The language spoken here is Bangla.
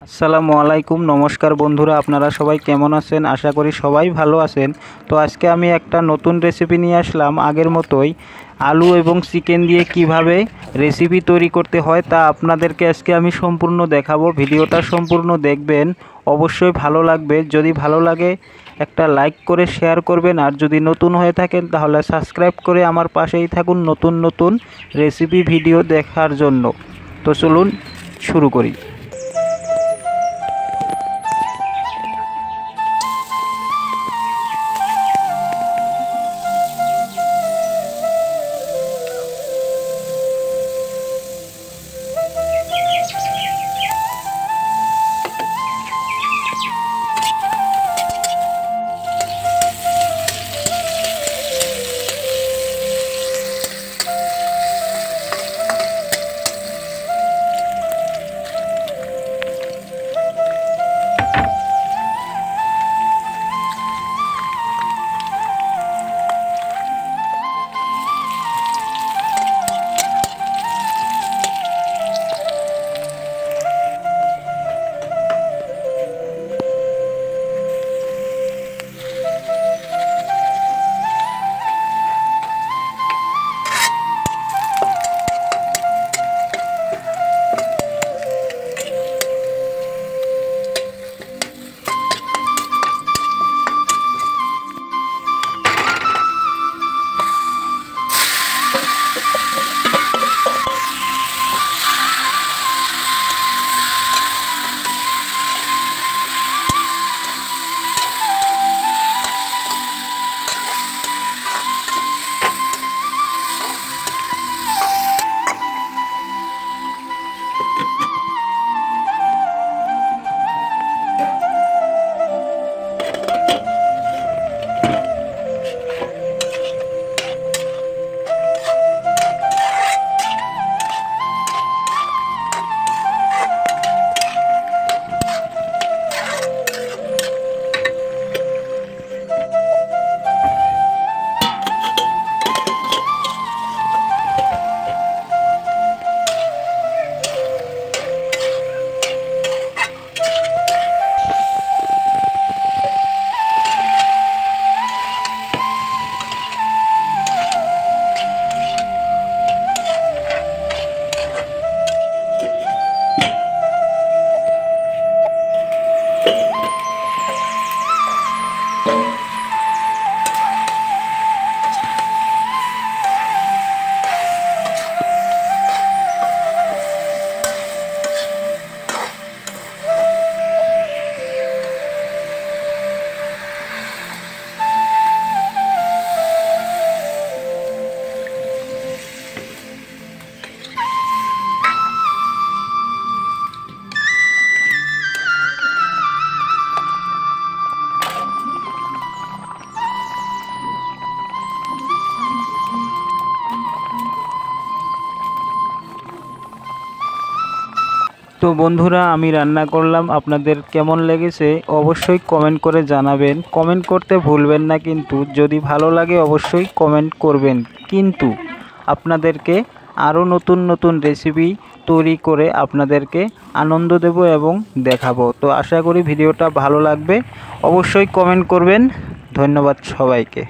আসসালামু আলাইকুম, নমস্কার বন্ধুরা। আপনারা সবাই কেমন আছেন? আশা করি সবাই ভালো আছেন। তো আজকে আমি একটা নতুন রেসিপি নিয়ে আসলাম। আগের মতোই আলু এবং চিকেন দিয়ে কিভাবে রেসিপি তৈরি করতে হয় তা আপনাদেরকে আজকে আমি সম্পূর্ণ দেখাবো। ভিডিওটা সম্পূর্ণ দেখবেন, অবশ্যই ভালো লাগবে। যদি ভালো লাগে একটা লাইক করে শেয়ার করবেন, আর যদি নতুন হয়ে থাকেন তাহলে সাবস্ক্রাইব করে আমার পাশেই থাকুন নতুন নতুন রেসিপি ভিডিও দেখার জন্য। তো চলুন শুরু করি। তো বন্ধুরা, আমি রান্না করলাম, আপনাদের কেমন লেগেছে অবশ্যই কমেন্ট করে জানাবেন। কমেন্ট করতে ভুলবেন না কিন্তু। যদি ভালো লাগে অবশ্যই কমেন্ট করবেন। কিন্তু আপনাদেরকে আরও নতুন নতুন রেসিপি তৈরি করে আপনাদেরকে আনন্দ দেব এবং দেখাবো। তো আশা করি ভিডিওটা ভালো লাগবে। অবশ্যই কমেন্ট করবেন। ধন্যবাদ সবাইকে।